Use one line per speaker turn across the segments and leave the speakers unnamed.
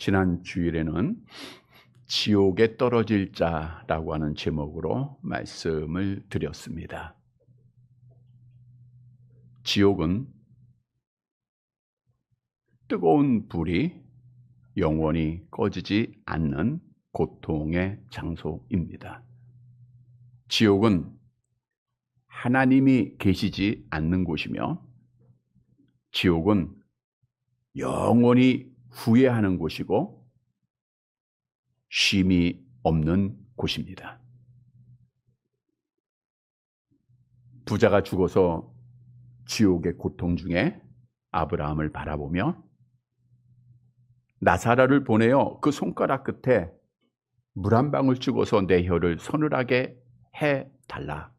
지난 주일에는 지옥에 떨어질 자라고 하는 제목으로 말씀을 드렸습니다. 지옥은 뜨거운 불이 영원히 꺼지지 않는 고통의 장소입니다. 지옥은 하나님이 계시지 않는 곳이며 지옥은 영원히 후회하는 곳이고 쉼이 없는 곳입니다. 부자가 죽어서 지옥의 고통 중에 아브라함을 바라보며 나사로를 보내어 그 손가락 끝에 물 한 방울 찍어서 내 혀를 서늘하게 해달라.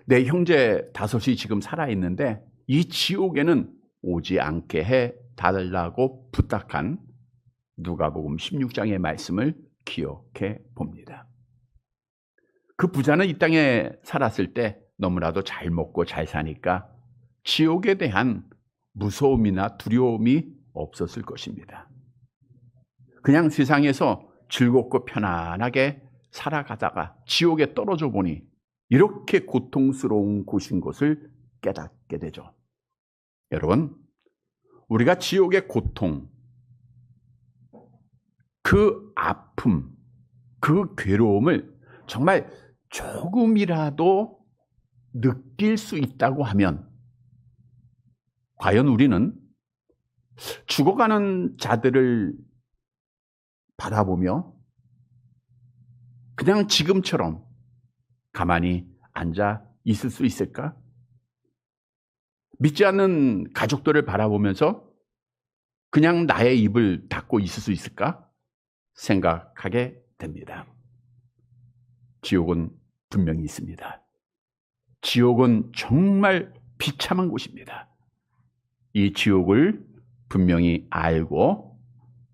내 형제 5이 지금 살아있는데 이 지옥에는 오지 않게 해달라고 부탁한 누가복음 16장의 말씀을 기억해 봅니다. 그 부자는 이 땅에 살았을 때 너무나도 잘 먹고 잘 사니까 지옥에 대한 무서움이나 두려움이 없었을 것입니다. 그냥 세상에서 즐겁고 편안하게 살아가다가 지옥에 떨어져 보니 이렇게 고통스러운 곳인 것을 깨닫게 되죠. 여러분, 우리가 지옥의 고통, 그 아픔, 그 괴로움을 정말 조금이라도 느낄 수 있다고 하면 과연 우리는 죽어가는 자들을 바라보며 그냥 지금처럼 가만히 앉아 있을 수 있을까? 믿지 않는 가족들을 바라보면서 그냥 나의 입을 닫고 있을 수 있을까? 생각하게 됩니다. 지옥은 분명히 있습니다. 지옥은 정말 비참한 곳입니다. 이 지옥을 분명히 알고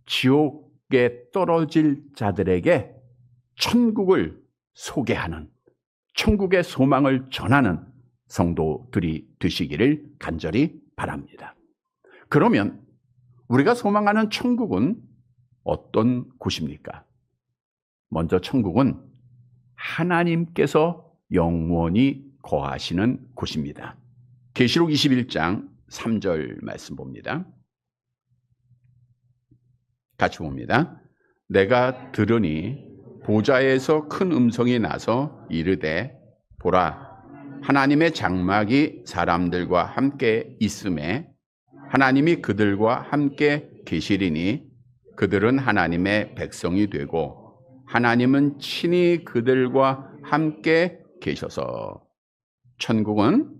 지옥에 떨어질 자들에게 천국을 소개하는, 천국의 소망을 전하는 성도들이 되시기를 간절히 바랍니다. 그러면 우리가 소망하는 천국은 어떤 곳입니까? 먼저 천국은 하나님께서 영원히 거하시는 곳입니다. 계시록 21장 3절 말씀 봅니다. 같이 봅니다. 내가 들으니 보좌에서 큰 음성이 나서 이르되 보라, 하나님의 장막이 사람들과 함께 있음에 하나님이 그들과 함께 계시리니 그들은 하나님의 백성이 되고 하나님은 친히 그들과 함께 계셔서. 천국은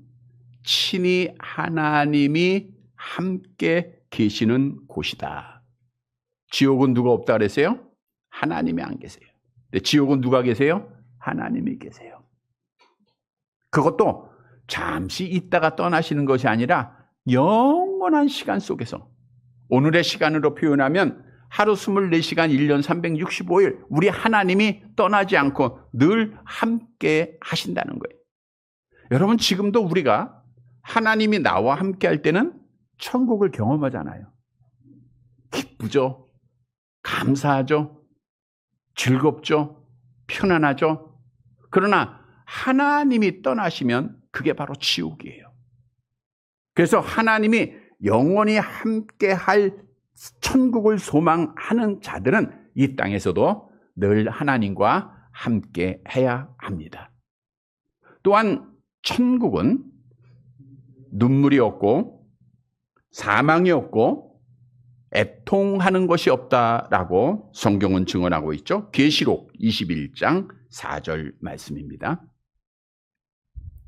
친히 하나님이 함께 계시는 곳이다. 지옥은 누가 없다 그랬어요? 하나님이 안 계세요. 근데 지옥은 누가 계세요? 하나님이 계세요. 그것도 잠시 있다가 떠나시는 것이 아니라 영원한 시간 속에서, 오늘의 시간으로 표현하면 하루 24시간 1년 365일 우리 하나님이 떠나지 않고 늘 함께 하신다는 거예요. 여러분, 지금도 우리가 하나님이 나와 함께 할 때는 천국을 경험하잖아요. 기쁘죠? 감사하죠? 즐겁죠? 편안하죠? 그러나 하나님이 떠나시면 그게 바로 지옥이에요. 그래서 하나님이 영원히 함께 할 천국을 소망하는 자들은 이 땅에서도 늘 하나님과 함께 해야 합니다. 또한 천국은 눈물이 없고 사망이 없고 애통하는 것이 없다라고 성경은 증언하고 있죠. 계시록 21장 4절 말씀입니다.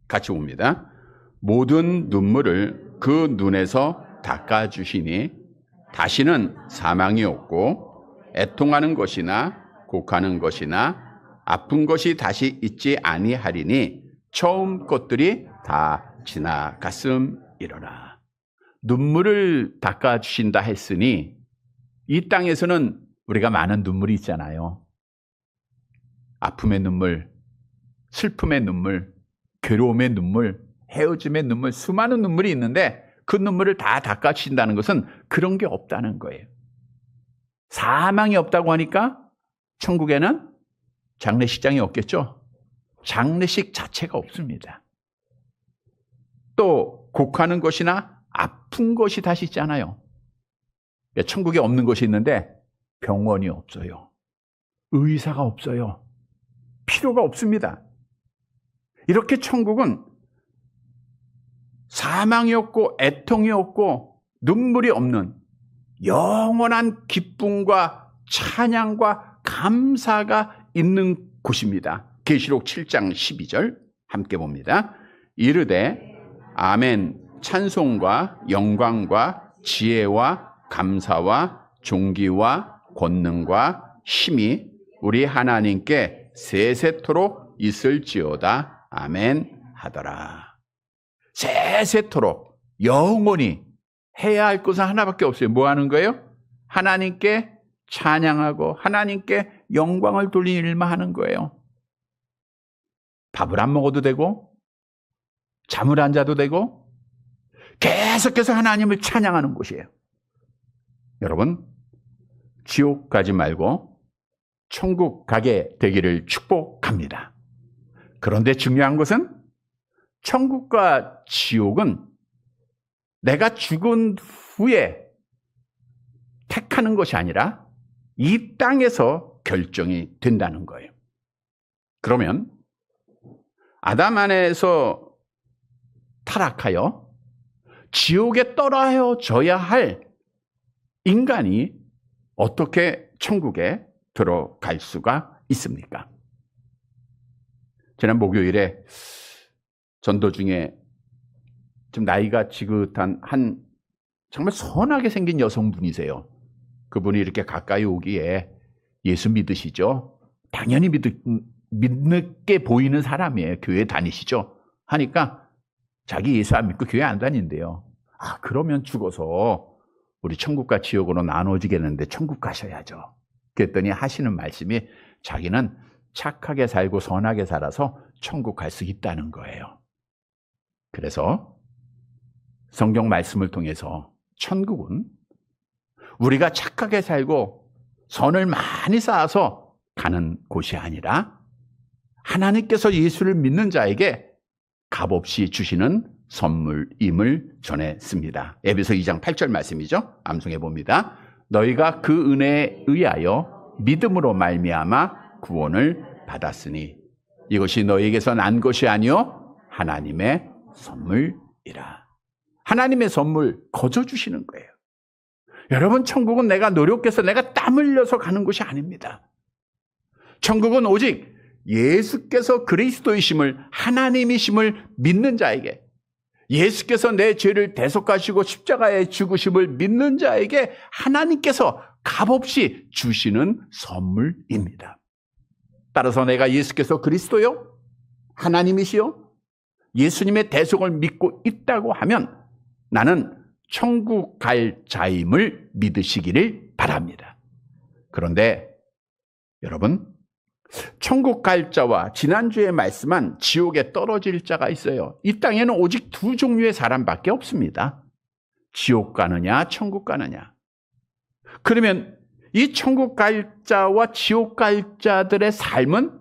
같이 봅니다. 모든 눈물을 그 눈에서 닦아주시니 다시는 사망이 없고 애통하는 것이나 곡하는 것이나 아픈 것이 다시 있지 아니하리니 처음 것들이 다 지나갔음이로라. 눈물을 닦아주신다 했으니 이 땅에서는 우리가 많은 눈물이 있잖아요. 아픔의 눈물, 슬픔의 눈물, 괴로움의 눈물, 헤어짐의 눈물, 수많은 눈물이 있는데 그 눈물을 다 닦아주신다는 것은 그런 게 없다는 거예요. 사망이 없다고 하니까 천국에는 장례식장이 없겠죠? 장례식 자체가 없습니다. 또 곡하는 것이나 아픈 것이 다시 있잖아요. 천국에 없는 것이 있는데 병원이 없어요. 의사가 없어요. 필요가 없습니다. 이렇게 천국은 사망이 없고 애통이 없고 눈물이 없는 영원한 기쁨과 찬양과 감사가 있는 곳입니다. 계시록 7장 12절 함께 봅니다. 이르되 아멘 찬송과 영광과 지혜와 감사와 존귀와 권능과 힘이 우리 하나님께 세세토록 있을지어다. 아멘 하더라. 세세토록 영원히 해야 할 것은 하나밖에 없어요. 뭐 하는 거예요? 하나님께 찬양하고 하나님께 영광을 돌리는 일만 하는 거예요. 밥을 안 먹어도 되고 잠을 안 자도 되고 계속해서 하나님을 찬양하는 곳이에요. 여러분, 지옥 가지 말고 천국 가게 되기를 축복합니다. 그런데 중요한 것은 천국과 지옥은 내가 죽은 후에 택하는 것이 아니라 이 땅에서 결정이 된다는 거예요. 그러면 아담 안에서 타락하여 지옥에 떨어져야 할 인간이 어떻게 천국에 들어갈 수가 있습니까? 지난 목요일에 전도 중에 좀 나이가 지긋한 한 정말 선하게 생긴 여성분이세요. 그분이 이렇게 가까이 오기에 예수 믿으시죠? 당연히 믿게 보이는 사람이에요. 교회 다니시죠? 하니까 자기 예수 안 믿고 교회 안 다닌대요. 아, 그러면 죽어서 우리 천국과 지옥으로 나눠지겠는데 천국 가셔야죠. 그랬더니 하시는 말씀이 자기는 착하게 살고 선하게 살아서 천국 갈 수 있다는 거예요. 그래서 성경 말씀을 통해서 천국은 우리가 착하게 살고 선을 많이 쌓아서 가는 곳이 아니라 하나님께서 예수를 믿는 자에게 값없이 주시는 선물임을 전했습니다. 에베소 2장 8절 말씀이죠. 암송해 봅니다. 너희가 그 은혜에 의하여 믿음으로 말미암아 구원을 받았으니 이것이 너희에게서 난 것이 아니요 하나님의 선물이라. 하나님의 선물 거저 주시는 거예요. 여러분, 천국은 내가 노력해서 내가 땀 흘려서 가는 곳이 아닙니다. 천국은 오직 예수께서 그리스도이심을 하나님이심을 믿는 자에게, 예수께서 내 죄를 대속하시고 십자가에 죽으심을 믿는 자에게 하나님께서 값없이 주시는 선물입니다. 따라서 내가 예수께서 그리스도요, 하나님이시요, 예수님의 대속을 믿고 있다고 하면 나는 천국 갈 자임을 믿으시기를 바랍니다. 그런데 여러분, 천국 갈 자와 지난주에 말씀한 지옥에 떨어질 자가 있어요. 이 땅에는 오직 두 종류의 사람밖에 없습니다. 지옥 가느냐 천국 가느냐. 그러면 이 천국 갈 자와 지옥 갈 자들의 삶은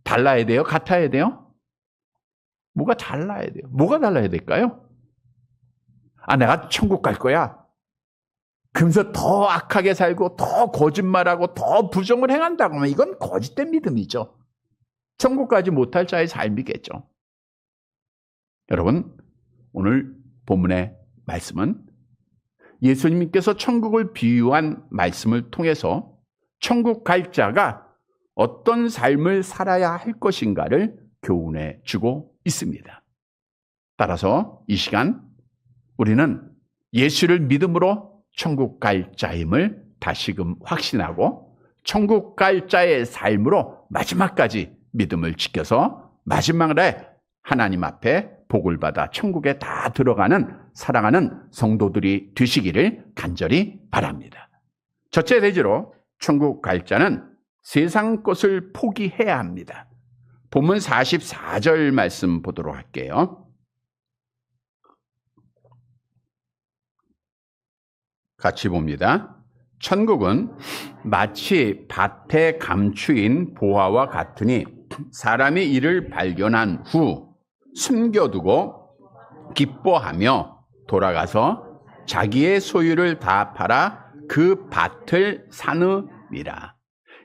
달라야 돼요? 같아야 돼요? 뭐가 달라야 돼요? 뭐가 달라야 될까요? 아, 내가 천국 갈 거야. 그러면서 더 악하게 살고 더 거짓말하고 더 부정을 행한다고 하면 이건 거짓된 믿음이죠. 천국 가지 못할 자의 삶이겠죠. 여러분, 오늘 본문의 말씀은 예수님께서 천국을 비유한 말씀을 통해서 천국 갈 자가 어떤 삶을 살아야 할 것인가를 교훈해 주고 있습니다. 따라서 이 시간 우리는 예수를 믿음으로 천국 갈 자임을 다시금 확신하고 천국 갈 자의 삶으로 마지막까지 믿음을 지켜서 마지막에 하나님 앞에 복을 받아 천국에 다 들어가는 사랑하는 성도들이 되시기를 간절히 바랍니다. 첫째 대지로 천국 갈 자는 세상 것을 포기해야 합니다. 본문 44절 말씀 보도록 할게요. 같이 봅니다. 천국은 마치 밭에 감추인 보화와 같으니 사람이 이를 발견한 후 숨겨두고 기뻐하며 돌아가서 자기의 소유를 다 팔아 그 밭을 사느니라.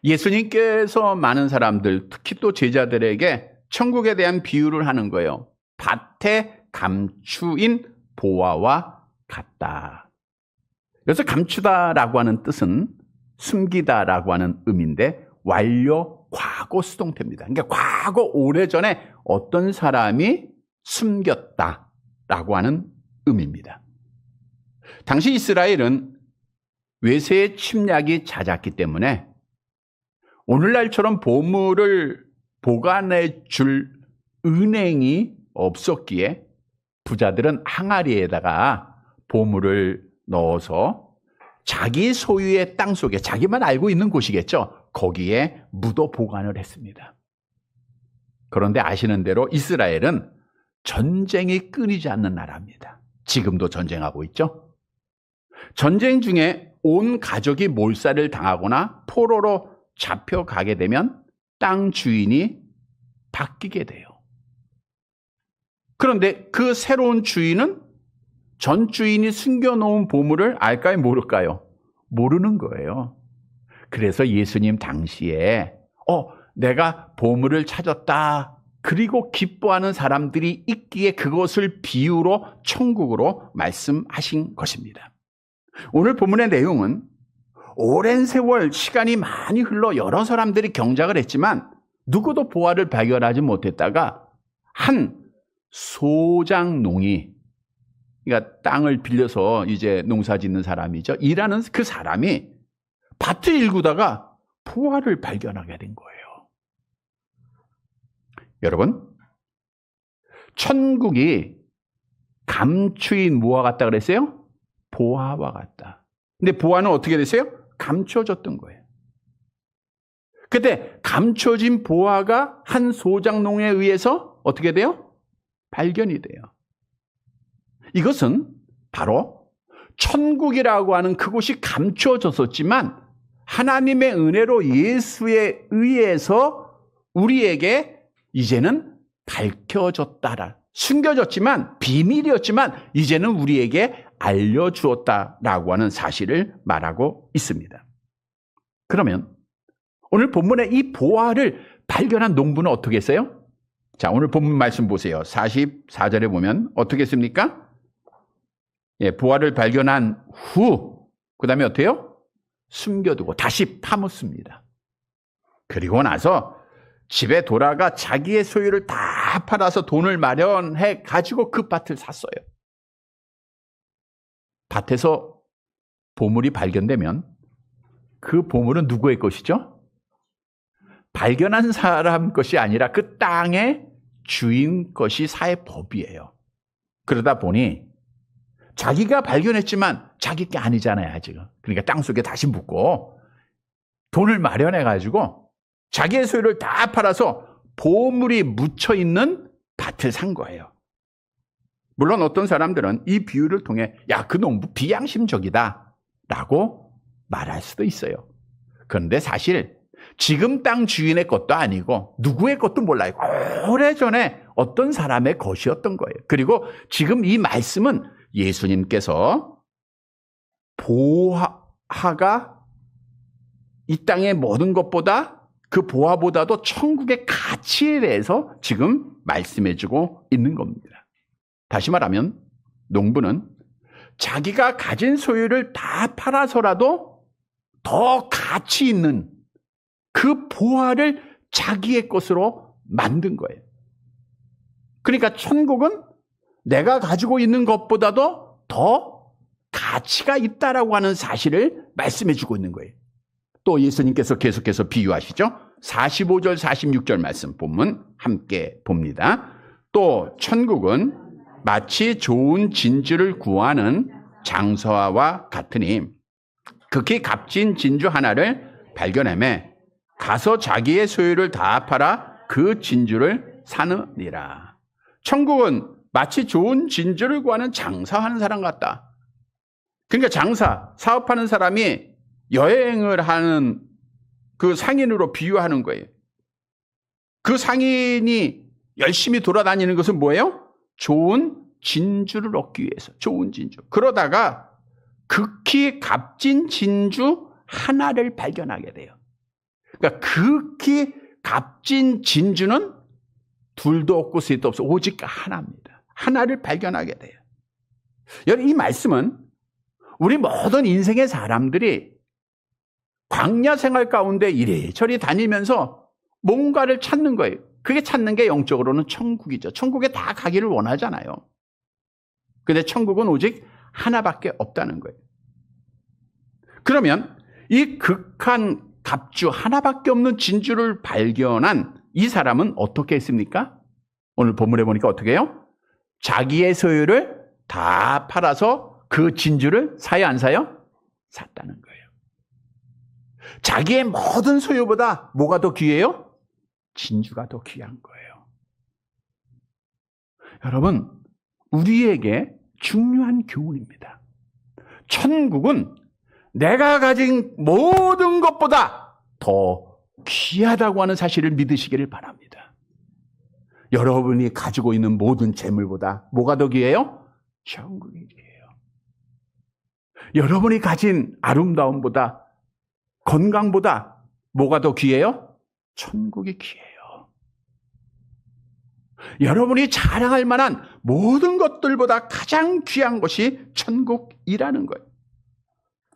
예수님께서 많은 사람들, 특히 또 제자들에게 천국에 대한 비유를 하는 거예요. 밭에 감추인 보화와 같다. 그래서 감추다라고 하는 뜻은 숨기다라고 하는 의미인데 완료 과거 수동태입니다. 그러니까 과거 오래전에 어떤 사람이 숨겼다라고 하는 의미입니다. 당시 이스라엘은 외세의 침략이 잦았기 때문에 오늘날처럼 보물을 보관해 줄 은행이 없었기에 부자들은 항아리에다가 보물을 넣어서 자기 소유의 땅 속에, 자기만 알고 있는 곳이겠죠, 거기에 묻어 보관을 했습니다. 그런데 아시는 대로 이스라엘은 전쟁이 끊이지 않는 나라입니다. 지금도 전쟁하고 있죠. 전쟁 중에 온 가족이 몰살을 당하거나 포로로 잡혀가게 되면 땅 주인이 바뀌게 돼요. 그런데 그 새로운 주인은 전 주인이 숨겨놓은 보물을 알까요, 모를까요? 모르는 거예요. 그래서 예수님 당시에 내가 보물을 찾았다, 그리고 기뻐하는 사람들이 있기에 그것을 비유로 천국으로 말씀하신 것입니다. 오늘 본문의 내용은 오랜 세월 시간이 많이 흘러 여러 사람들이 경작을 했지만 누구도 보화를 발견하지 못했다가 한 소장농이, 그러니까 땅을 빌려서 이제 농사 짓는 사람이죠, 일하는 그 사람이 밭을 일구다가 보화를 발견하게 된 거예요. 여러분, 천국이 감추인 뭐와 같다 그랬어요? 보화와 같다. 근데 보화는 어떻게 됐어요? 감춰졌던 거예요. 그때 감춰진 보화가 한 소장농에 의해서 어떻게 돼요? 발견이 돼요. 이것은 바로 천국이라고 하는 그곳이 감춰졌었지만 하나님의 은혜로 예수에 의해서 우리에게 이제는 밝혀졌다라, 숨겨졌지만 비밀이었지만 이제는 우리에게 알려주었다라고 하는 사실을 말하고 있습니다. 그러면 오늘 본문에 이 보화를 발견한 농부는 어떻게 했어요? 자, 오늘 본문 말씀 보세요. 44절에 보면 어떻게 했습니까? 보화를 발견한 후 그 다음에 어때요? 숨겨두고 다시 파묻습니다. 그리고 나서 집에 돌아가 자기의 소유를 다 팔아서 돈을 마련해 가지고 그 밭을 샀어요. 밭에서 보물이 발견되면 그 보물은 누구의 것이죠? 발견한 사람 것이 아니라 그 땅의 주인 것이 사회법이에요. 그러다 보니 자기가 발견했지만 자기 게 아니잖아요, 아직은. 그러니까 땅속에 다시 묻고 돈을 마련해 가지고 자기의 소유를 다 팔아서 보물이 묻혀 있는 밭을 산 거예요. 물론 어떤 사람들은 이 비유를 통해 야, 그 농부 비양심적이다 라고 말할 수도 있어요. 그런데 사실 지금 땅 주인의 것도 아니고 누구의 것도 몰라요. 오래전에 어떤 사람의 것이었던 거예요. 그리고 지금 이 말씀은 예수님께서 보화가 이 땅의 모든 것보다, 그 보화보다도 천국의 가치에 대해서 지금 말씀해주고 있는 겁니다. 다시 말하면 농부는 자기가 가진 소유를 다 팔아서라도 더 가치 있는 그 보화를 자기의 것으로 만든 거예요. 그러니까 천국은 내가 가지고 있는 것보다도 더 가치가 있다라고 하는 사실을 말씀해주고 있는 거예요. 또 예수님께서 계속해서 비유하시죠. 45절 46절 말씀 본문 함께 봅니다. 또 천국은 마치 좋은 진주를 구하는 장사와 같으니 극히 값진 진주 하나를 발견하매 가서 자기의 소유를 다 팔아 그 진주를 사느니라. 천국은 마치 좋은 진주를 구하는 장사하는 사람 같다. 그러니까 장사, 사업하는 사람이 여행을 하는 그 상인으로 비유하는 거예요. 그 상인이 열심히 돌아다니는 것은 뭐예요? 좋은 진주를 얻기 위해서. 좋은 진주. 그러다가 극히 값진 진주 하나를 발견하게 돼요. 그러니까 극히 값진 진주는 둘도 없고 셋도 없어. 오직 하나입니다. 하나를 발견하게 돼요. 여러분, 이 말씀은 우리 모든 인생의 사람들이 광야 생활 가운데 이리저리 다니면서 뭔가를 찾는 거예요. 그게 찾는 게 영적으로는 천국이죠. 천국에 다 가기를 원하잖아요. 근데 천국은 오직 하나밖에 없다는 거예요. 그러면 이 극한 갑주 하나밖에 없는 진주를 발견한 이 사람은 어떻게 했습니까? 오늘 본문에 보니까 어떻게 해요? 자기의 소유를 다 팔아서 그 진주를 사요, 안 사요? 샀다는 거예요. 자기의 모든 소유보다 뭐가 더 귀해요? 진주가 더 귀한 거예요. 여러분, 우리에게 중요한 교훈입니다. 천국은 내가 가진 모든 것보다 더 귀하다고 하는 사실을 믿으시기를 바랍니다. 여러분이 가지고 있는 모든 재물보다 뭐가 더 귀해요? 천국이 귀해요. 여러분이 가진 아름다움보다, 건강보다 뭐가 더 귀해요? 천국이 귀해요. 여러분이 자랑할 만한 모든 것들보다 가장 귀한 것이 천국이라는 거예요.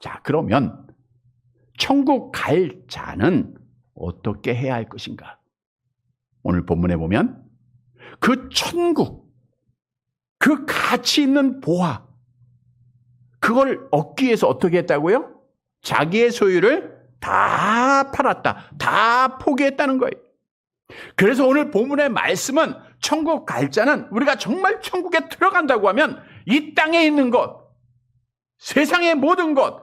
자, 그러면 천국 갈 자는 어떻게 해야 할 것인가? 오늘 본문에 보면 그 천국, 그 가치 있는 보화, 그걸 얻기 위해서 어떻게 했다고요? 자기의 소유를 다 팔았다. 다 포기했다는 거예요. 그래서 오늘 본문의 말씀은 천국 갈 자는 우리가 정말 천국에 들어간다고 하면 이 땅에 있는 것, 세상의 모든 것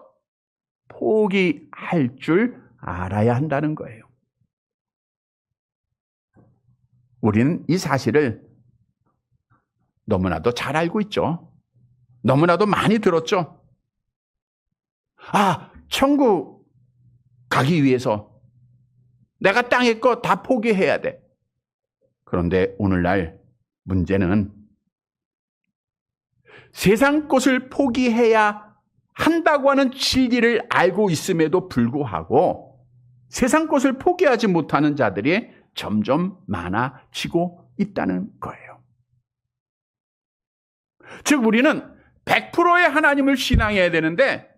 포기할 줄 알아야 한다는 거예요. 우리는 이 사실을 너무나도 잘 알고 있죠. 너무나도 많이 들었죠. 아, 천국 가기 위해서 내가 땅의 것 다 포기해야 돼. 그런데 오늘날 문제는 세상 것을 포기해야 한다고 하는 진리를 알고 있음에도 불구하고 세상 것을 포기하지 못하는 자들이 점점 많아지고 있다는 거예요. 즉 우리는 100%의 하나님을 신앙해야 되는데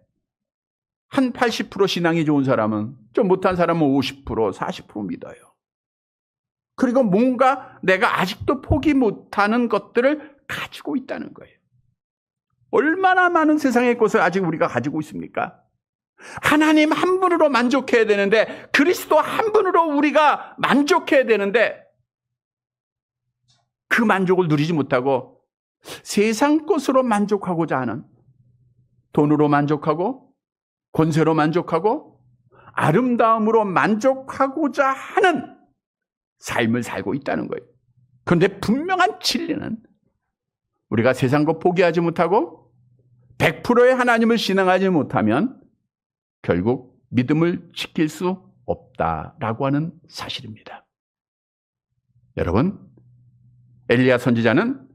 한 80% 신앙이 좋은 사람은, 좀 못한 사람은 50%, 40% 믿어요. 그리고 뭔가 내가 아직도 포기 못하는 것들을 가지고 있다는 거예요. 얼마나 많은 세상의 것을 아직 우리가 가지고 있습니까? 하나님 한 분으로 만족해야 되는데, 그리스도 한 분으로 우리가 만족해야 되는데 그 만족을 누리지 못하고 세상 것으로 만족하고자 하는, 돈으로 만족하고 권세로 만족하고 아름다움으로 만족하고자 하는 삶을 살고 있다는 거예요. 그런데 분명한 진리는 우리가 세상 것 포기하지 못하고 100%의 하나님을 신앙하지 못하면 결국 믿음을 지킬 수 없다라고 하는 사실입니다. 여러분, 엘리야 선지자는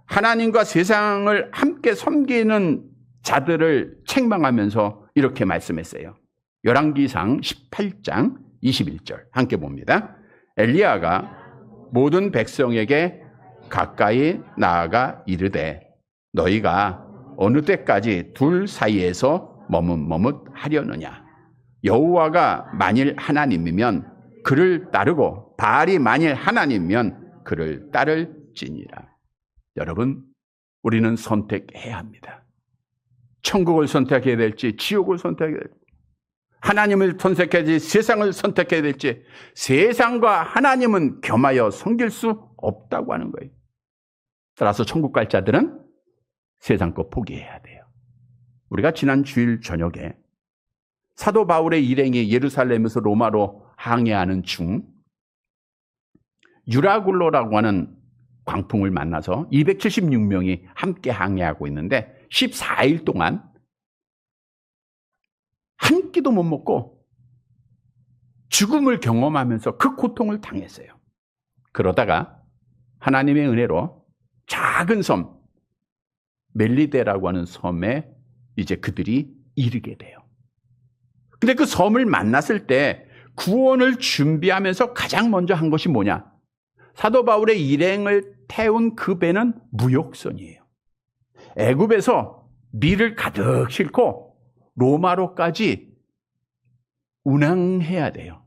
하나님과 세상을 함께 섬기는 자들을 책망하면서 이렇게 말씀했어요. 열왕기상 18장 21절 함께 봅니다. 엘리야가 모든 백성에게 가까이 나아가 이르되 너희가 어느 때까지 둘 사이에서 머뭇머뭇하려느냐. 여호와가 만일 하나님이면 그를 따르고 바알이 만일 하나님이면 그를 따를지니라. 여러분, 우리는 선택해야 합니다. 천국을 선택해야 될지 지옥을 선택해야 될지, 하나님을 선택해야 될지 세상을 선택해야 될지, 세상과 하나님은 겸하여 섬길 수 없다고 하는 거예요. 따라서 천국 갈 자들은 세상 거 포기해야 돼요. 우리가 지난 주일 저녁에 사도 바울의 일행이 예루살렘에서 로마로 항해하는 중 유라굴로라고 하는 광풍을 만나서 276명이 함께 항해하고 있는데 14일 동안 한 끼도 못 먹고 죽음을 경험하면서 그 고통을 당했어요. 그러다가 하나님의 은혜로 작은 섬 멜리데라고 하는 섬에 이제 그들이 이르게 돼요. 근데 그 섬을 만났을 때 구원을 준비하면서 가장 먼저 한 것이 뭐냐? 사도 바울의 일행을 태운 그 배는 무역선이에요. 애굽에서 밀을 가득 싣고 로마로까지 운항해야 돼요.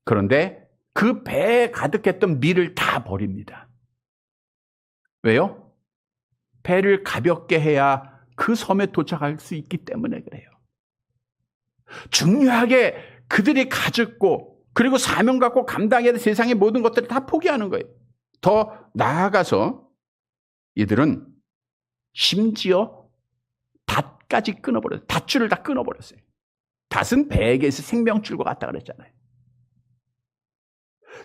그런데 그 배에 가득했던 밀을 다 버립니다. 왜요? 배를 가볍게 해야 그 섬에 도착할 수 있기 때문에 그래요. 중요하게 그들이 가졌고 그리고 사명 갖고 감당해야 될 세상의 모든 것들을 다 포기하는 거예요. 더 나아가서 이들은 심지어 닷까지 끊어버렸어요. 닷줄을 다 끊어버렸어요. 닷은 배에게서 생명줄과 같다 그랬잖아요.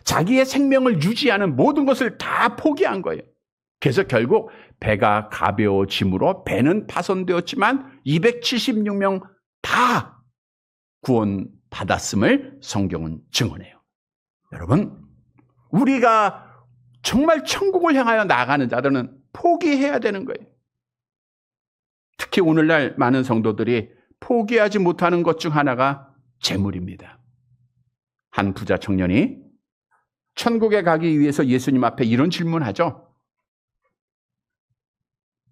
자기의 생명을 유지하는 모든 것을 다 포기한 거예요. 그래서 결국 배가 가벼워짐으로 배는 파손되었지만 276명 다 구원받았음을 성경은 증언해요. 여러분, 우리가 정말 천국을 향하여 나아가는 자들은 포기해야 되는 거예요. 특히 오늘날 많은 성도들이 포기하지 못하는 것 중 하나가 재물입니다. 한 부자 청년이 천국에 가기 위해서 예수님 앞에 이런 질문하죠.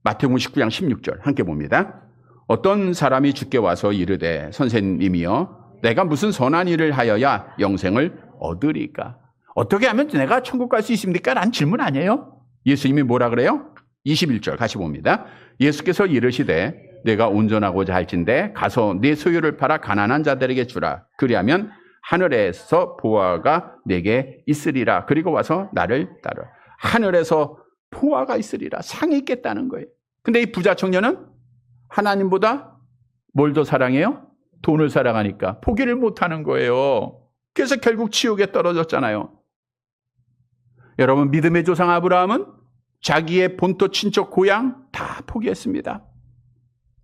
마태복음 19장 16절 함께 봅니다. 어떤 사람이 주께 와서 이르되 선생님이여 내가 무슨 선한 일을 하여야 영생을 얻으리까? 어떻게 하면 내가 천국 갈 수 있습니까? 라는 질문 아니에요? 예수님이 뭐라 그래요? 21절 같이 봅니다. 예수께서 이르시되 내가 온전하고자 할진대 가서 내 소유를 팔아 가난한 자들에게 주라. 그리하면 하늘에서 보화가 내게 있으리라. 그리고 와서 나를 따르라. 하늘에서 보화가 있으리라. 상이 있겠다는 거예요. 근데 이 부자 청년은 하나님보다 뭘 더 사랑해요? 돈을 사랑하니까 포기를 못하는 거예요. 그래서 결국 지옥에 떨어졌잖아요. 여러분, 믿음의 조상 아브라함은 자기의 본토 친척 고향 다 포기했습니다.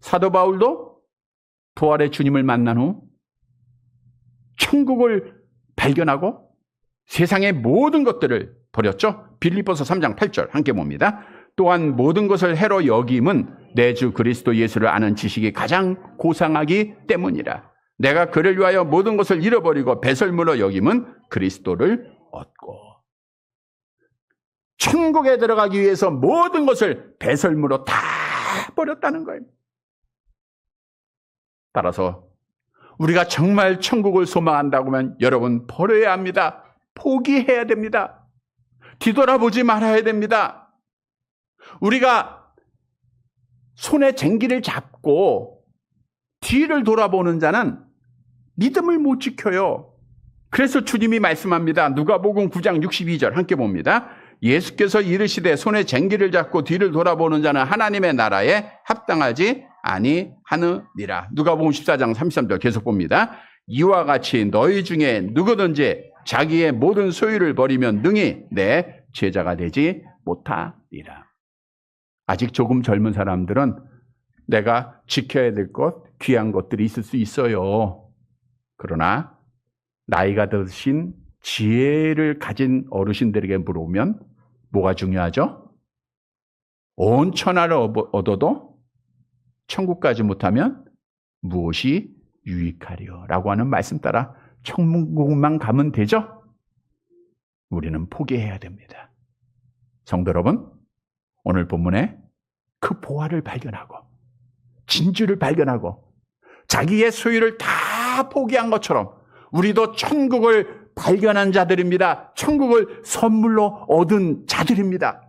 사도 바울도 부활의 주님을 만난 후 천국을 발견하고 세상의 모든 것들을 버렸죠. 빌립보서 3장 8절 함께 봅니다. 또한 모든 것을 해로 여김은 내 주 그리스도 예수를 아는 지식이 가장 고상하기 때문이라. 내가 그를 위하여 모든 것을 잃어버리고 배설물로 여김은 그리스도를 얻고. 천국에 들어가기 위해서 모든 것을 배설물로 다 버렸다는 거예요. 따라서 우리가 정말 천국을 소망한다고 하면 여러분 버려야 합니다. 포기해야 됩니다. 뒤돌아보지 말아야 됩니다. 우리가 손에 쟁기를 잡고 뒤를 돌아보는 자는 믿음을 못 지켜요. 그래서 주님이 말씀합니다. 누가복음 9장 62절 함께 봅니다. 예수께서 이르시되 손에 쟁기를 잡고 뒤를 돌아보는 자는 하나님의 나라에 합당하지 아니하느니라. 누가복음 14장 33절 계속 봅니다. 이와 같이 너희 중에 누구든지 자기의 모든 소유를 버리면 능히 내 제자가 되지 못하리라. 아직 조금 젊은 사람들은 내가 지켜야 될 것, 귀한 것들이 있을 수 있어요. 그러나 나이가 드신 지혜를 가진 어르신들에게 물어보면 뭐가 중요하죠? 온 천하를 얻어도 천국 가지 못하면 무엇이 유익하리요? 라고 하는 말씀 따라 천국만 가면 되죠? 우리는 포기해야 됩니다. 성도 여러분, 오늘 본문에 그 보화를 발견하고 진주를 발견하고 자기의 소유를 다 포기한 것처럼 우리도 천국을 발견한 자들입니다. 천국을 선물로 얻은 자들입니다.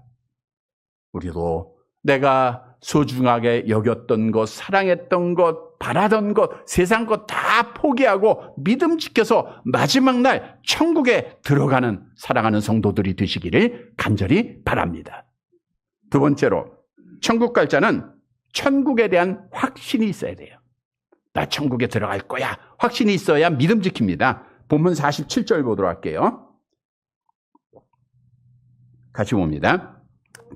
우리도 내가 소중하게 여겼던 것, 사랑했던 것, 바라던 것, 세상 것 다 포기하고 믿음 지켜서 마지막 날 천국에 들어가는 사랑하는 성도들이 되시기를 간절히 바랍니다. 두 번째로 천국 갈 자는 천국에 대한 확신이 있어야 돼요. 나 천국에 들어갈 거야. 확신이 있어야 믿음 지킵니다. 본문 47절 보도록 할게요. 같이 봅니다.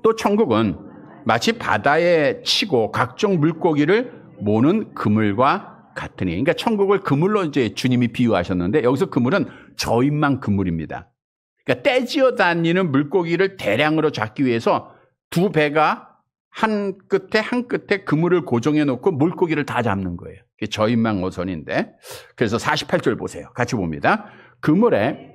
또 천국은 마치 바다에 치고 각종 물고기를 모는 그물과 같으니. 그러니까 천국을 그물로 이제 주님이 비유하셨는데 여기서 그물은 저인만 그물입니다. 그러니까 떼지어 다니는 물고기를 대량으로 잡기 위해서 두 배가 한 끝에 그물을 고정해 놓고 물고기를 다 잡는 거예요. 그게 저인만 어선인데. 그래서 48절 보세요. 같이 봅니다. 그물에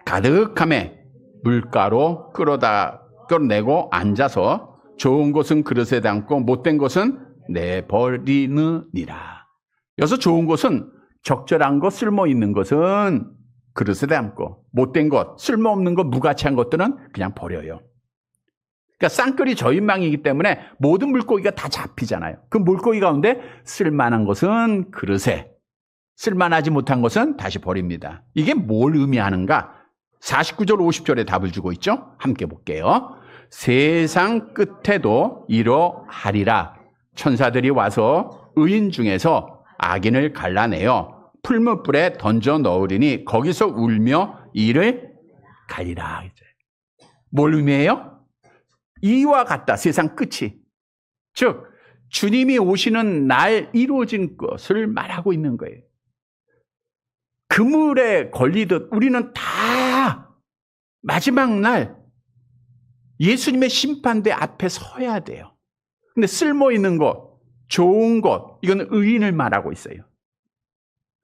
가득함에 물가로 끌어내고 앉아서 좋은 것은 그릇에 담고 못된 것은 내버리느니라. 여기서 좋은 것은 적절한 것, 쓸모 있는 것은 그릇에 담고 못된 것, 쓸모없는 것, 무가치한 것들은 그냥 버려요. 그러니까 쌍끌이 저인망이기 때문에 모든 물고기가 다 잡히잖아요. 그 물고기 가운데 쓸만한 것은 그릇에, 쓸만하지 못한 것은 다시 버립니다. 이게 뭘 의미하는가? 49절 50절에 답을 주고 있죠. 함께 볼게요. 세상 끝에도 이러하리라. 천사들이 와서 의인 중에서 악인을 갈라내어 풀무불에 던져 넣으리니 거기서 울며 이를 갈리라. 뭘 의미해요? 이와 같다. 세상 끝이. 즉 주님이 오시는 날 이루어진 것을 말하고 있는 거예요. 그물에 걸리듯 우리는 다 마지막 날 예수님의 심판대 앞에 서야 돼요. 근데 쓸모 있는 것, 좋은 것, 이건 의인을 말하고 있어요.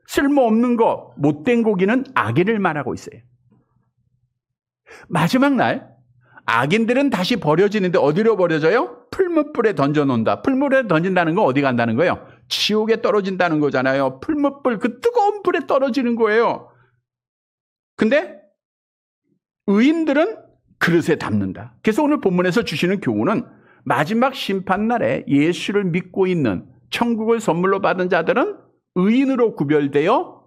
쓸모없는 것, 못된 고기는 악인을 말하고 있어요. 마지막 날 악인들은 다시 버려지는데 어디로 버려져요? 풀무불에 던져놓는다. 풀무불에 던진다는 건 어디 간다는 거예요? 지옥에 떨어진다는 거잖아요. 풀무불, 그 뜨거운 불에 떨어지는 거예요. 근데 의인들은 그릇에 담는다. 그래서 오늘 본문에서 주시는 교훈은 마지막 심판날에 예수를 믿고 있는 천국을 선물로 받은 자들은 의인으로 구별되어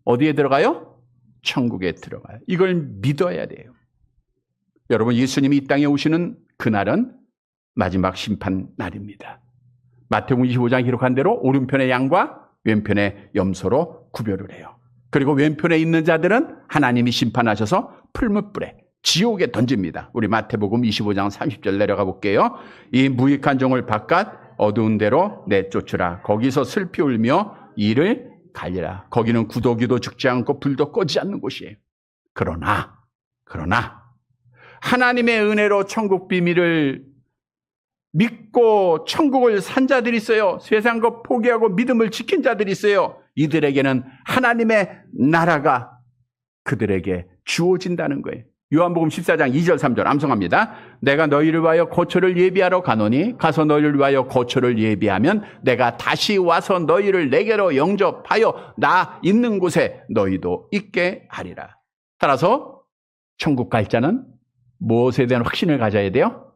어디에 들어가요? 천국에 들어가요. 이걸 믿어야 돼요. 여러분, 예수님이 이 땅에 오시는 그날은 마지막 심판 날입니다. 마태복음 25장 기록한 대로 오른편의 양과 왼편의 염소로 구별을 해요. 그리고 왼편에 있는 자들은 하나님이 심판하셔서 풀무불에 지옥에 던집니다. 우리 마태복음 25장 30절 내려가 볼게요. 이 무익한 종을 바깥 어두운 데로 내쫓으라. 거기서 슬피 울며 이를 갈리라. 거기는 구더기도 죽지 않고 불도 꺼지지 않는 곳이에요. 그러나 하나님의 은혜로 천국 비밀을 믿고 천국을 산 자들이 있어요. 세상 것 포기하고 믿음을 지킨 자들이 있어요. 이들에게는 하나님의 나라가 그들에게 주어진다는 거예요. 요한복음 14장 2절 3절 암송합니다. 내가 너희를 위하여 거처를 예비하러 가노니 가서 너희를 위하여 거처를 예비하면 내가 다시 와서 너희를 내게로 영접하여 나 있는 곳에 너희도 있게 하리라. 따라서 천국 갈 자는 무엇에 대한 확신을 가져야 돼요?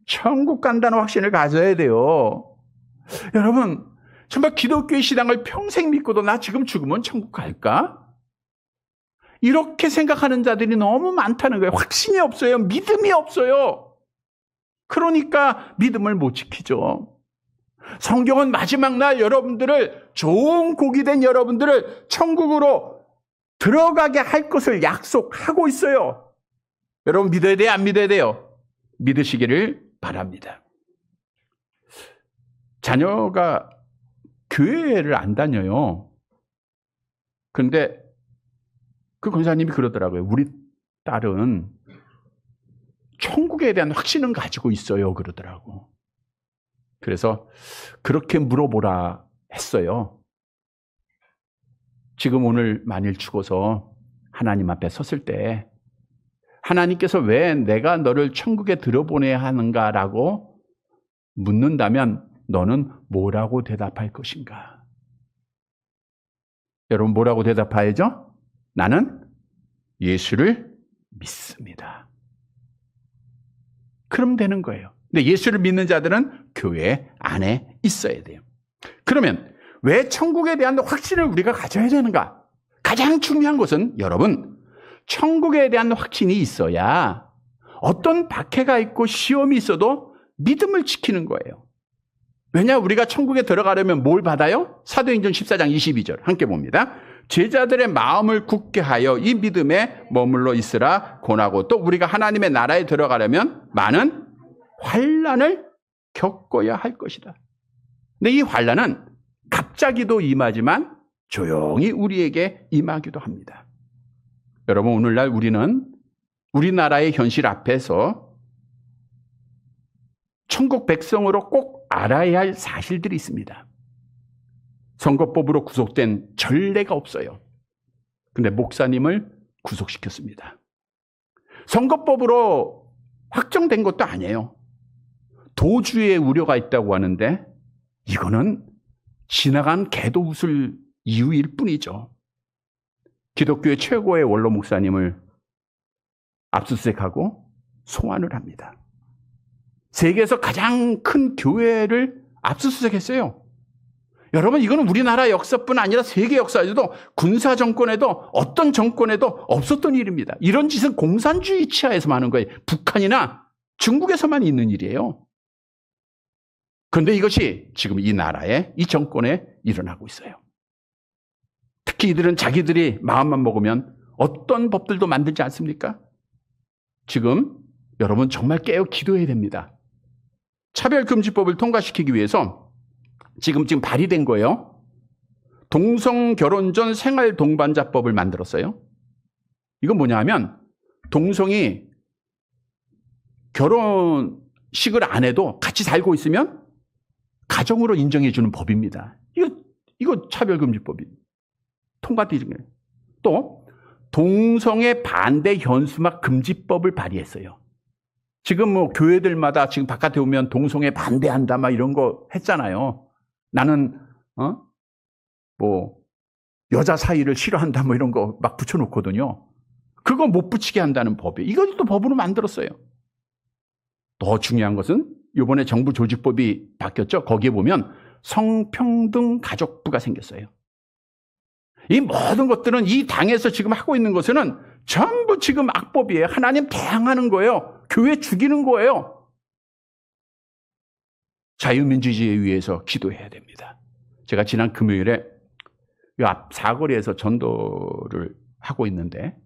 천국 간다는 확신을 가져야 돼요. 여러분, 정말 기독교의 신앙을 평생 믿고도 나 지금 죽으면 천국 갈까? 이렇게 생각하는 자들이 너무 많다는 거예요. 확신이 없어요. 믿음이 없어요. 그러니까 믿음을 못 지키죠. 성경은 마지막 날 여러분들을, 좋은 곡이 된 여러분들을 천국으로 들어가게 할 것을 약속하고 있어요. 여러분 믿어야 돼요? 안 믿어야 돼요? 믿으시기를 바랍니다. 자녀가 교회를 안 다녀요. 그런데 그 권사님이 그러더라고요. 우리 딸은 천국에 대한 확신은 가지고 있어요. 그러더라고. 그래서 그렇게 물어보라 했어요. 지금 오늘 만일 죽어서 하나님 앞에 섰을 때 하나님께서 왜 내가 너를 천국에 들어보내야 하는가라고 묻는다면 너는 뭐라고 대답할 것인가? 여러분 뭐라고 대답해야죠? 나는 예수를 믿습니다. 그럼 되는 거예요. 근데 예수를 믿는 자들은 교회 안에 있어야 돼요. 그러면 왜 천국에 대한 확신을 우리가 가져야 되는가? 가장 중요한 것은 여러분, 천국에 대한 확신이 있어야 어떤 박해가 있고 시험이 있어도 믿음을 지키는 거예요. 왜냐? 우리가 천국에 들어가려면 뭘 받아요? 사도행전 14장 22절 함께 봅니다. 제자들의 마음을 굳게 하여 이 믿음에 머물러 있으라 권하고, 또 우리가 하나님의 나라에 들어가려면 많은 환난을 겪어야 할 것이다. 근데 이 환난은 갑자기도 임하지만 조용히 우리에게 임하기도 합니다. 여러분, 오늘날 우리는 우리나라의 현실 앞에서 천국 백성으로 꼭 알아야 할 사실들이 있습니다. 선거법으로 구속된 전례가 없어요. 근데 목사님을 구속시켰습니다. 선거법으로 확정된 것도 아니에요. 도주의 우려가 있다고 하는데 이거는 지나간 개도 웃을 이유일 뿐이죠. 기독교의 최고의 원로 목사님을 압수수색하고 소환을 합니다. 세계에서 가장 큰 교회를 압수수색했어요. 여러분, 이거는 우리나라 역사뿐 아니라 세계 역사에도 군사 정권에도 어떤 정권에도 없었던 일입니다. 이런 짓은 공산주의 치하에서만 하는 거예요. 북한이나 중국에서만 있는 일이에요. 그런데 이것이 지금 이 나라에, 이 정권에 일어나고 있어요. 특히 이들은 자기들이 마음만 먹으면 어떤 법들도 만들지 않습니까? 지금 여러분 정말 깨어 기도해야 됩니다. 차별금지법을 통과시키기 위해서 지금 발의된 거예요. 동성결혼 전 생활동반자법을 만들었어요. 이건 뭐냐 하면 동성이 결혼식을 안 해도 같이 살고 있으면 가정으로 인정해 주는 법입니다. 이거 차별금지법이 통과되는 거예요. 또 동성애 반대 현수막 금지법을 발의했어요. 지금 교회들마다 지금 바깥에 오면 동성애 반대한다 막 이런 거 했잖아요. 나는 여자 사이를 싫어한다 뭐 이런 거 막 붙여놓거든요. 그거 못 붙이게 한다는 법이 이것도 법으로 만들었어요. 더 중요한 것은 이번에 정부 조직법이 바뀌었죠. 거기에 보면 성평등 가족부가 생겼어요. 이 모든 것들은 이 당에서 지금 하고 있는 것은 전부 지금 악법이에요. 하나님 대항하는 거예요. 교회 죽이는 거예요. 자유민주주의에 위해서 기도해야 됩니다. 제가 지난 금요일에 이 앞 사거리에서 전도를 하고 있는데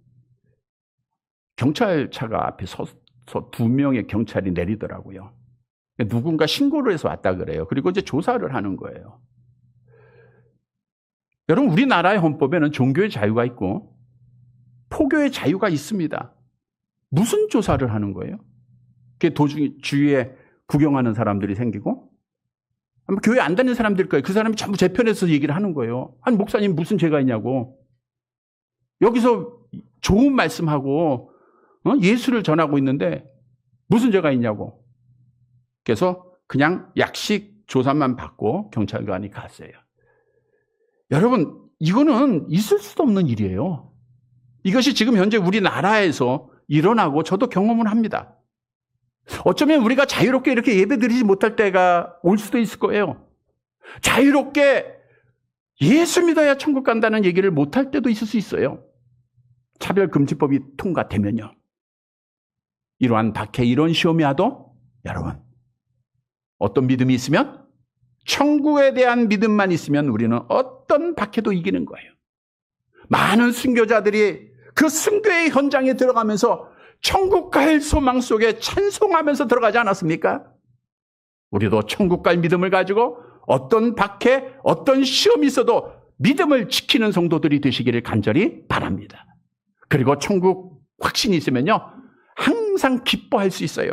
경찰차가 앞에 서서 2명의 경찰이 내리더라고요. 누군가 신고를 해서 왔다 그래요. 그리고 이제 조사를 하는 거예요. 여러분, 우리나라의 헌법에는 종교의 자유가 있고 포교의 자유가 있습니다. 무슨 조사를 하는 거예요? 그게 도중에 주위에 구경하는 사람들이 생기고 아마 교회 안 다니는 사람들 거예요. 그 사람이 전부 제 편에서 얘기를 하는 거예요. 아니, 목사님 무슨 죄가 있냐고. 여기서 좋은 말씀하고 예수를 전하고 있는데 무슨 죄가 있냐고. 그래서 그냥 약식 조사만 받고 경찰관이 갔어요. 여러분, 이거는 있을 수도 없는 일이에요. 이것이 지금 현재 우리나라에서 일어나고 저도 경험을 합니다. 어쩌면 우리가 자유롭게 이렇게 예배드리지 못할 때가 올 수도 있을 거예요. 자유롭게 예수 믿어야 천국 간다는 얘기를 못할 때도 있을 수 있어요. 차별금지법이 통과되면요. 이러한 박해, 이런 시험이 와도 여러분, 어떤 믿음이 있으면 천국에 대한 믿음만 있으면 우리는 어떤 박해도 이기는 거예요. 많은 순교자들이 그 순교의 현장에 들어가면서 천국 갈 소망 속에 찬송하면서 들어가지 않았습니까? 우리도 천국 갈 믿음을 가지고 어떤 박해, 어떤 시험이 있어도 믿음을 지키는 성도들이 되시기를 간절히 바랍니다. 그리고 천국 확신이 있으면요, 항상 기뻐할 수 있어요.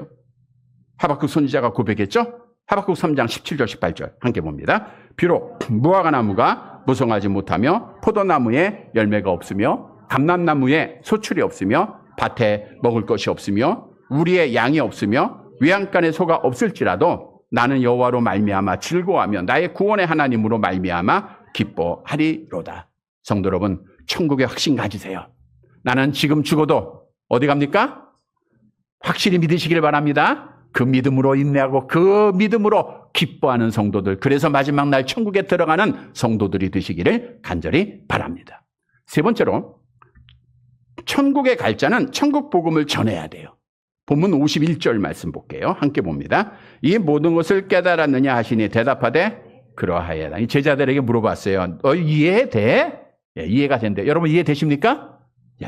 하박국 선지자가 고백했죠? 하박국 3장 17절 18절 함께 봅니다. 비록 무화과 나무가 무성하지 못하며 포도나무에 열매가 없으며 감람나무에 소출이 없으며 밭에 먹을 것이 없으며 우리의 양이 없으며 외양간에 소가 없을지라도 나는 여호와로 말미암아 즐거워하며 나의 구원의 하나님으로 말미암아 기뻐하리로다. 성도 여러분, 천국의 확신 가지세요. 나는 지금 죽어도 어디 갑니까? 확실히 믿으시길 바랍니다. 그 믿음으로 인내하고 그 믿음으로 기뻐하는 성도들, 그래서 마지막 날 천국에 들어가는 성도들이 되시기를 간절히 바랍니다. 세 번째로, 천국에 갈 자는 천국 복음을 전해야 돼요. 본문 51절 말씀 볼게요. 함께 봅니다. 이 모든 것을 깨달았느냐 하시니 대답하되 그러하여다. 이 제자들에게 물어봤어요. 이해돼? 예, 이해가 된대요. 여러분 이해되십니까?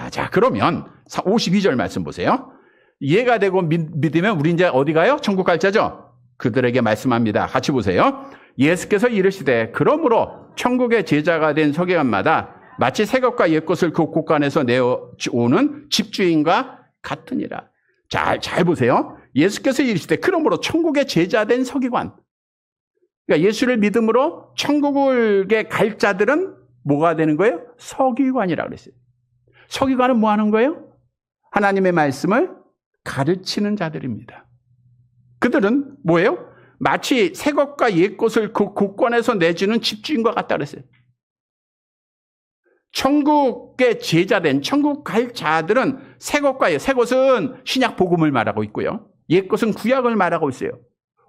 자, 그러면 52절 말씀 보세요. 이해가 되고 믿으면 우리 이제 어디 가요? 천국 갈 자죠? 그들에게 말씀합니다. 같이 보세요. 예수께서 이르시되 그러므로 천국의 제자가 된 서기관마다 마치 새 것과 옛 것을 그 곳간에서 내어오는 집주인과 같으니라. 잘 보세요. 예수께서 이르시되 그러므로 천국의 제자 된 서기관. 그러니까 예수를 믿음으로 천국에 갈 자들은 뭐가 되는 거예요? 서기관이라고 그랬어요. 서기관은 뭐 하는 거예요? 하나님의 말씀을 가르치는 자들입니다. 그들은 뭐예요? 마치 새 것과 옛 것을 그 곳간에서 내주는 집주인과 같다 그랬어요. 천국의 제자된 천국 갈 자들은 새 것과 새 것은 신약 복음을 말하고 있고요. 옛 것은 구약을 말하고 있어요.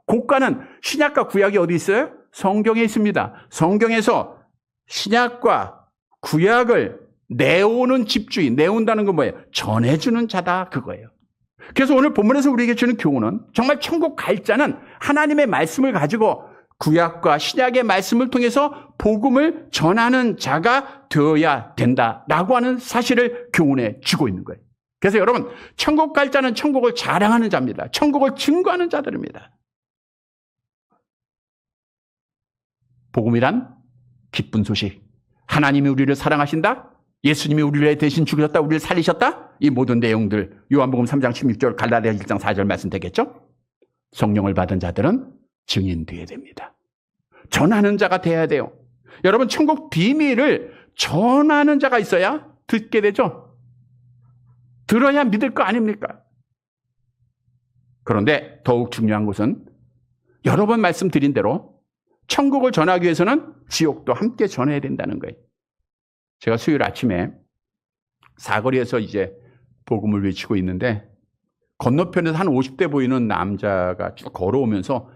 곳간은 신약과 구약이 어디 있어요? 성경에 있습니다. 성경에서 신약과 구약을 내오는 집주인, 내온다는 건 뭐예요? 전해주는 자다 그거예요. 그래서 오늘 본문에서 우리에게 주는 교훈은 정말 천국 갈 자는 하나님의 말씀을 가지고 구약과 신약의 말씀을 통해서 복음을 전하는 자가 되어야 된다라고 하는 사실을 교훈해 주고 있는 거예요. 그래서 여러분, 천국 갈 자는 천국을 자랑하는 자입니다. 천국을 증거하는 자들입니다. 복음이란 기쁜 소식. 하나님이 우리를 사랑하신다. 예수님이 우리를 대신 죽으셨다. 우리를 살리셨다. 이 모든 내용들 요한복음 3장 16절 갈라디아 1장 4절 말씀 되겠죠. 성령을 받은 자들은 증인되어야 됩니다. 전하는 자가 돼야 돼요. 여러분, 천국 비밀을 전하는 자가 있어야 듣게 되죠. 들어야 믿을 거 아닙니까? 그런데 더욱 중요한 것은 여러 번 말씀드린 대로 천국을 전하기 위해서는 지옥도 함께 전해야 된다는 거예요. 제가 수요일 아침에 사거리에서 이제 복음을 외치고 있는데 건너편에서 한 50대 보이는 남자가 쭉 걸어오면서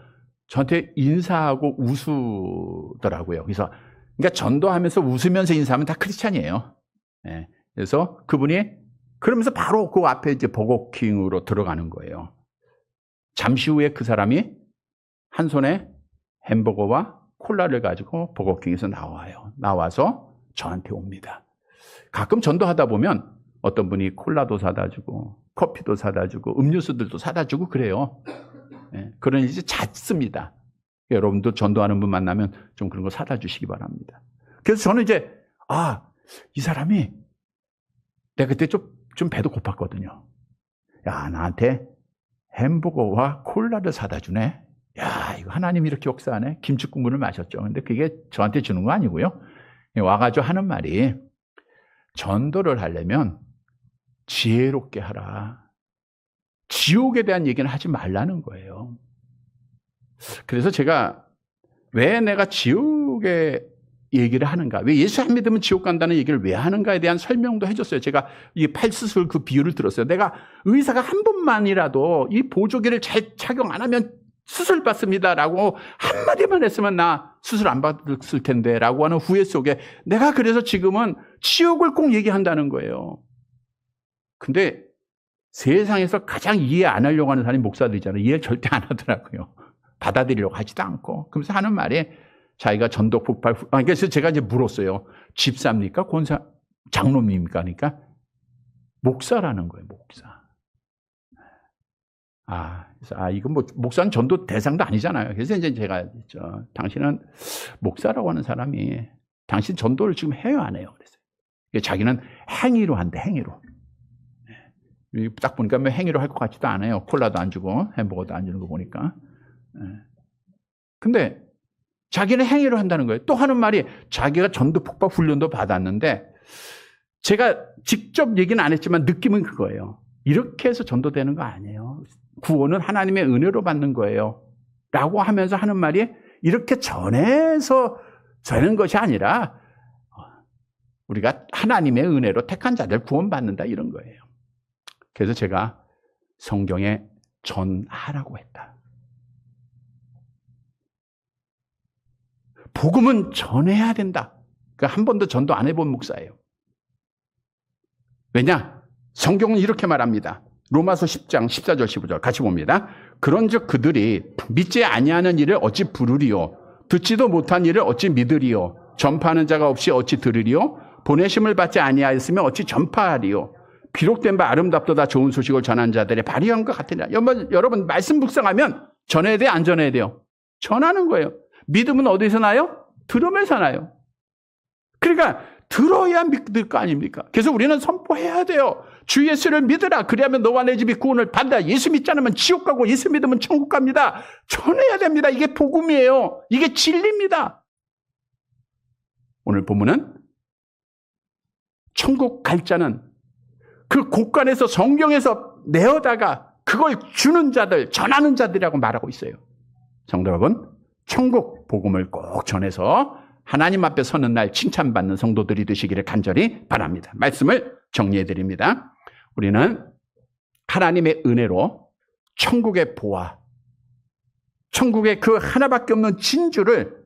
저한테 인사하고 웃으더라고요. 그러니까 전도하면서 웃으면서 인사하면 다 크리스찬이에요. 네. 그래서 그분이 그러면서 바로 그 앞에 이제 버거킹으로 들어가는 거예요. 잠시 후에 그 사람이 한 손에 햄버거와 콜라를 가지고 버거킹에서 나와서 저한테 옵니다. 가끔 전도하다 보면 어떤 분이 콜라도 사다 주고 커피도 사다 주고 음료수들도 사다 주고 그래요. 네, 그런 이제 잦습니다. 여러분도 전도하는 분 만나면 좀 그런 거 사다 주시기 바랍니다. 그래서 저는 이제 이 사람이 내가 그때 좀 배도 고팠거든요. 야, 나한테 햄버거와 콜라를 사다 주네. 야, 이거 하나님이 이렇게 역사하네. 김치국물을 마셨죠. 근데 그게 저한테 주는 거 아니고요. 와가지고 하는 말이 전도를 하려면 지혜롭게 하라. 지옥에 대한 얘기는 하지 말라는 거예요. 그래서 제가 왜 내가 지옥의 얘기를 하는가, 왜 예수 안 믿으면 지옥 간다는 얘기를 왜 하는가에 대한 설명도 해줬어요. 제가 이 팔수술 그 비유를 들었어요. 내가 의사가 한 번만이라도 이 보조기를 잘 착용 안 하면 수술 받습니다라고 한마디만 했으면 나 수술 안 받았을 텐데 라고 하는 후회 속에 내가 그래서 지금은 지옥을 꼭 얘기한다는 거예요. 근데 세상에서 가장 이해 안 하려고 하는 사람이 목사들이잖아요. 이해 절대 안 하더라고요. 받아들이려고 하지도 않고. 그러면서 하는 말이 자기가 전도 폭발, 그래서 제가 이제 물었어요. 집사입니까? 권사, 장로님입니까? 그러니까 목사라는 거예요, 목사. 그래서 이건 뭐 목사는 전도 대상도 아니잖아요. 그래서 이제 제가 당신은 목사라고 하는 사람이 당신 전도를 지금 해요, 안 해요? 그랬어요. 자기는 행위로 한대, 행위로. 딱 보니까 뭐 행위로 할 것 같지도 않아요. 콜라도 안 주고 햄버거도 안 주는 거 보니까. 근데 자기는 행위로 한다는 거예요. 또 하는 말이 자기가 전도 폭발 훈련도 받았는데 제가 직접 얘기는 안 했지만 느낌은 그거예요. 이렇게 해서 전도되는 거 아니에요. 구원은 하나님의 은혜로 받는 거예요. 라고 하면서 하는 말이 이렇게 전해서 되는 것이 아니라 우리가 하나님의 은혜로 택한 자들 구원받는다 이런 거예요. 그래서 제가 성경에 전하라고 했다. 복음은 전해야 된다. 그러니까 한 번도 전도 안 해본 목사예요. 왜냐? 성경은 이렇게 말합니다. 로마서 10장 14절 15절 같이 봅니다. 그런즉 그들이 믿지 아니하는 일을 어찌 부르리요? 듣지도 못한 일을 어찌 믿으리요? 전파하는 자가 없이 어찌 들으리요? 보내심을 받지 아니하였으면 어찌 전파하리요? 비록된 바 아름답도다 좋은 소식을 전한 자들의 발휘한 것 같으냐. 여러분 말씀 묵상하면 전해야 돼요? 안 전해야 돼요? 전하는 거예요. 믿음은 어디서 나요? 들음에서 나요. 그러니까 들어야 믿을 거 아닙니까? 그래서 우리는 선포해야 돼요. 주 예수를 믿으라. 그리하면 너와 내 집이 구원을 받는다. 예수 믿지 않으면 지옥 가고 예수 믿으면 천국 갑니다. 전해야 됩니다. 이게 복음이에요. 이게 진리입니다. 오늘 본문은 천국 갈 자는 그 곳간에서 성경에서 내어다가 그걸 주는 자들, 전하는 자들이라고 말하고 있어요. 성도 여러분, 천국 복음을 꼭 전해서 하나님 앞에 서는 날 칭찬받는 성도들이 되시기를 간절히 바랍니다. 말씀을 정리해 드립니다. 우리는 하나님의 은혜로 천국의 보화, 천국의 그 하나밖에 없는 진주를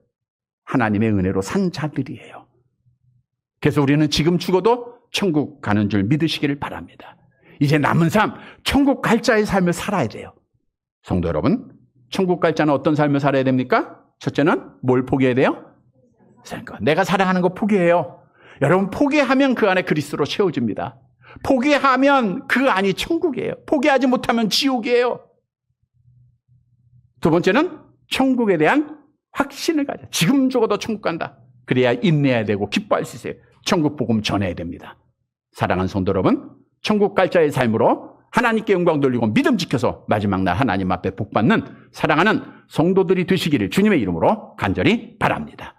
하나님의 은혜로 산 자들이에요. 그래서 우리는 지금 죽어도 천국 가는 줄 믿으시기를 바랍니다. 이제 남은 삶, 천국 갈 자의 삶을 살아야 돼요. 성도 여러분, 천국 갈 자는 어떤 삶을 살아야 됩니까? 첫째는 뭘 포기해야 돼요? 내가 사랑하는 거 포기해요. 여러분, 포기하면 그 안에 그리스도로 채워집니다. 포기하면 그 안이 천국이에요. 포기하지 못하면 지옥이에요. 두 번째는 천국에 대한 확신을 가져. 지금 죽어도 천국 간다. 그래야 인내해야 되고 기뻐할 수 있어요. 천국 복음 전해야 됩니다. 사랑하는 성도 여러분, 천국 갈 자의 삶으로 하나님께 영광 돌리고 믿음 지켜서 마지막 날 하나님 앞에 복 받는 사랑하는 성도들이 되시기를 주님의 이름으로 간절히 바랍니다.